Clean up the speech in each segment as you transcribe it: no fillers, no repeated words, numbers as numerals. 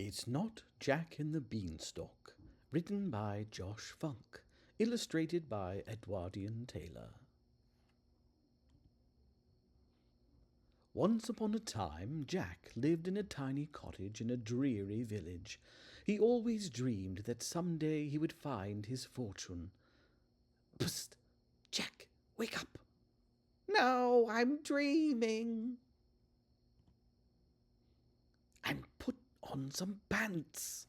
It's Not Jack and the Beanstalk, written by Josh Funk, illustrated by Edwardian Taylor. Once upon a time, Jack lived in a tiny cottage in a dreary village. He always dreamed that someday he would find his fortune. Psst! Jack, wake up! No, I'm dreaming. And put on some pants.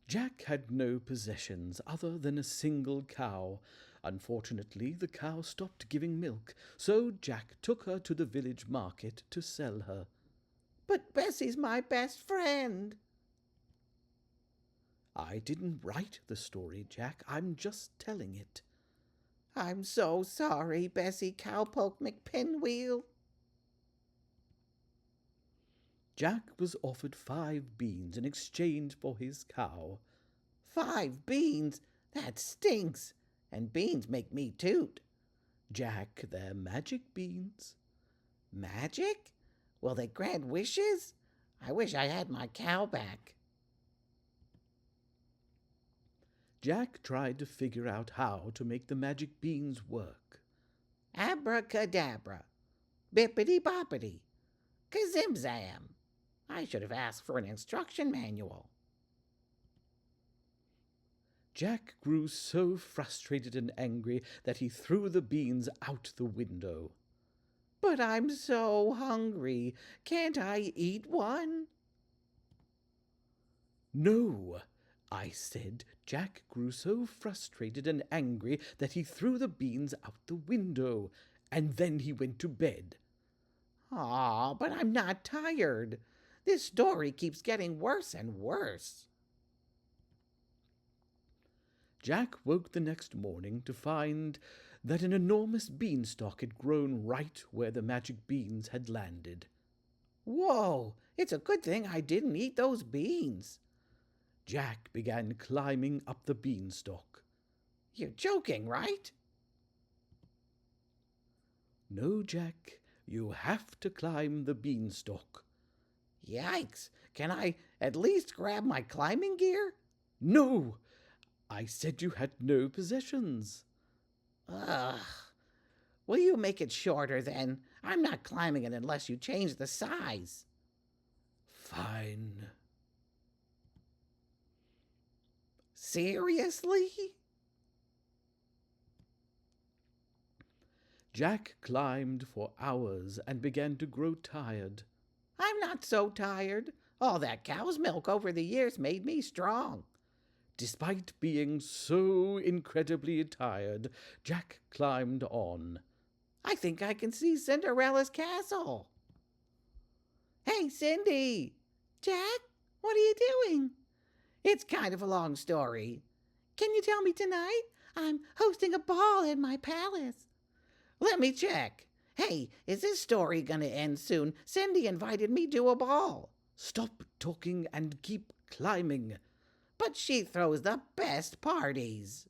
Jack had no possessions other than a single cow. Unfortunately, the cow stopped giving milk, so Jack took her to the village market to sell her. But Bessie's my best friend. I didn't write the story, Jack. I'm just telling it. I'm so sorry, Bessie Cowpoke McPinwheel. Jack was offered 5 beans in exchange for his cow. 5 beans? That stinks. And beans make me toot. Jack, they're magic beans. Magic? Will they grant wishes? I wish I had my cow back. Jack tried to figure out how to make the magic beans work. Abracadabra. Bippity-boppity. Kazimzam. I should have asked for an instruction manual. Jack grew so frustrated and angry that he threw the beans out the window. But I'm so hungry. Can't I eat one? No, I said. Jack grew so frustrated and angry that he threw the beans out the window, and then he went to bed. Aw, but I'm not tired. This story keeps getting worse and worse. Jack woke the next morning to find that an enormous beanstalk had grown right where the magic beans had landed. Whoa, it's a good thing I didn't eat those beans. Jack began climbing up the beanstalk. You're joking, right? No, Jack, you have to climb the beanstalk. Yikes! Can I at least grab my climbing gear? No! I said you had no possessions. Ugh. Will you make it shorter, then? I'm not climbing it unless you change the size. Fine. Seriously? Jack climbed for hours and began to grow tired. I'm not so tired. All that cow's milk over the years made me strong. Despite being so incredibly tired, Jack climbed on. I think I can see Cinderella's castle. Hey, Cindy! Jack, what are you doing? It's kind of a long story. Can you tell me tonight? I'm hosting a ball in my palace. Let me check. Hey, is this story going to end soon? Cindy invited me to a ball. Stop talking and keep climbing. But she throws the best parties.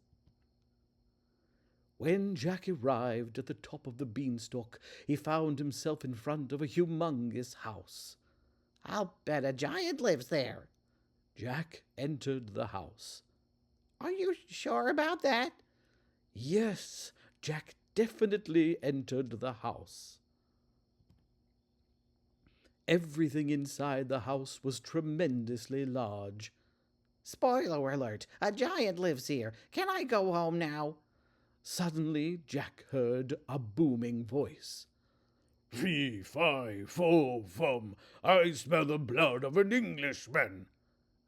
When Jack arrived at the top of the beanstalk, he found himself in front of a humongous house. I'll bet a giant lives there. Jack entered the house. Are you sure about that? Yes, Jack definitely entered the house. Everything inside the house was tremendously large. Spoiler alert, a giant lives here. Can I go home now? Suddenly, Jack heard a booming voice. Fee, fi, fo, fum, I smell the blood of an Englishman.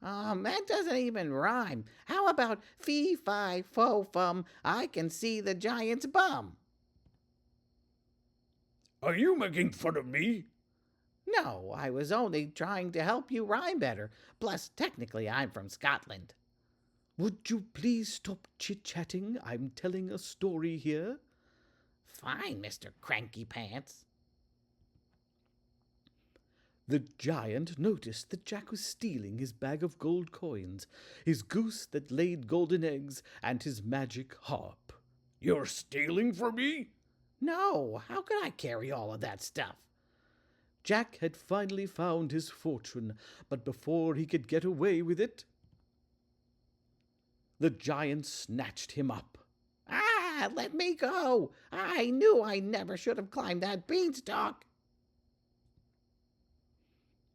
That doesn't even rhyme. How about fee, fi, fo, fum, I can see the giant's bum? Are you making fun of me? No, I was only trying to help you rhyme better. Plus, technically, I'm from Scotland. Would you please stop chit-chatting? I'm telling a story here. Fine, Mr. Cranky Pants. The giant noticed that Jack was stealing his bag of gold coins, his goose that laid golden eggs, and his magic harp. You're stealing from me? No, how could I carry all of that stuff? Jack had finally found his fortune, but before he could get away with it, the giant snatched him up. Ah, let me go! I knew I never should have climbed that beanstalk.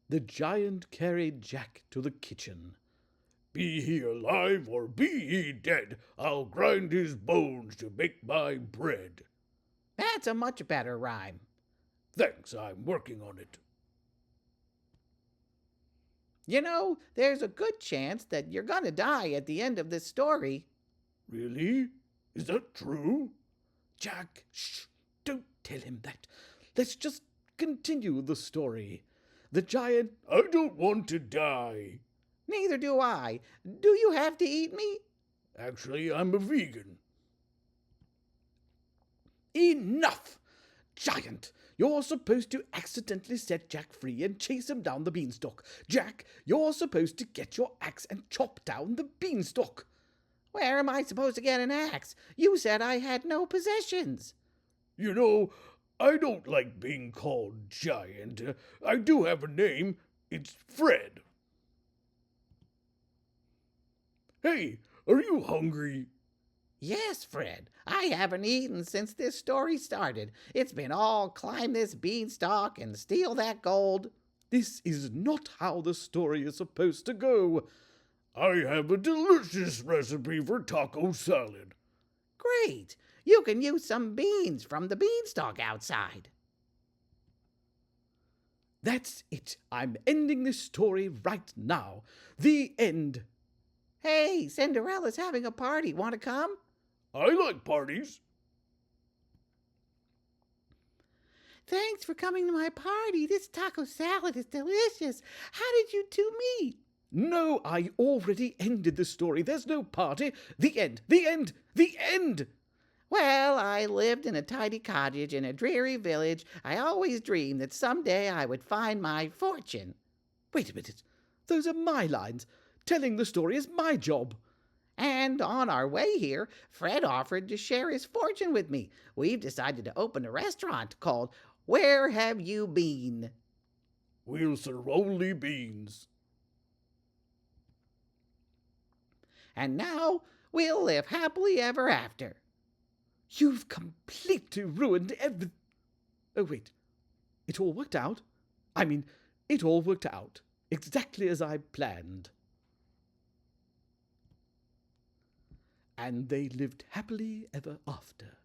The giant carried Jack to the kitchen. Be he alive or be he dead, I'll grind his bones to make my bread. That's a much better rhyme. Thanks, I'm working on it. You know, there's a good chance that you're gonna die at the end of this story. Really? Is that true? Jack, shh, don't tell him that. Let's just continue the story. The giant... I don't want to die. Neither do I. Do you have to eat me? Actually, I'm a vegan. Enough! Giant, you're supposed to accidentally set Jack free and chase him down the beanstalk. Jack, you're supposed to get your axe and chop down the beanstalk. Where am I supposed to get an axe? You said I had no possessions. You know, I don't like being called giant. I do have a name. It's Fred. Hey, are you hungry? Yes, Fred. I haven't eaten since this story started. It's been all climb this beanstalk and steal that gold. This is not how the story is supposed to go. I have a delicious recipe for taco salad. Great. You can use some beans from the beanstalk outside. That's it. I'm ending this story right now. The end. Hey, Cinderella's having a party. Want to come? I like parties. Thanks for coming to my party. This taco salad is delicious. How did you two meet? No, I already ended the story. There's no party. The end. The end. The end. Well, I lived in a tiny cottage in a dreary village. I always dreamed that someday I would find my fortune. Wait a minute. Those are my lines. Telling the story is my job. And on our way here, Fred offered to share his fortune with me. We've decided to open a restaurant called Where Have You Been? We'll serve only beans. And now we'll live happily ever after. You've completely ruined everything. Oh, wait. It all worked out? I mean, it all worked out. Exactly as I planned. And they lived happily ever after.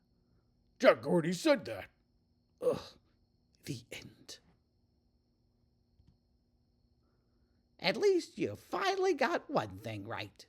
Jack already said that. Ugh. The end. At least you finally got one thing right.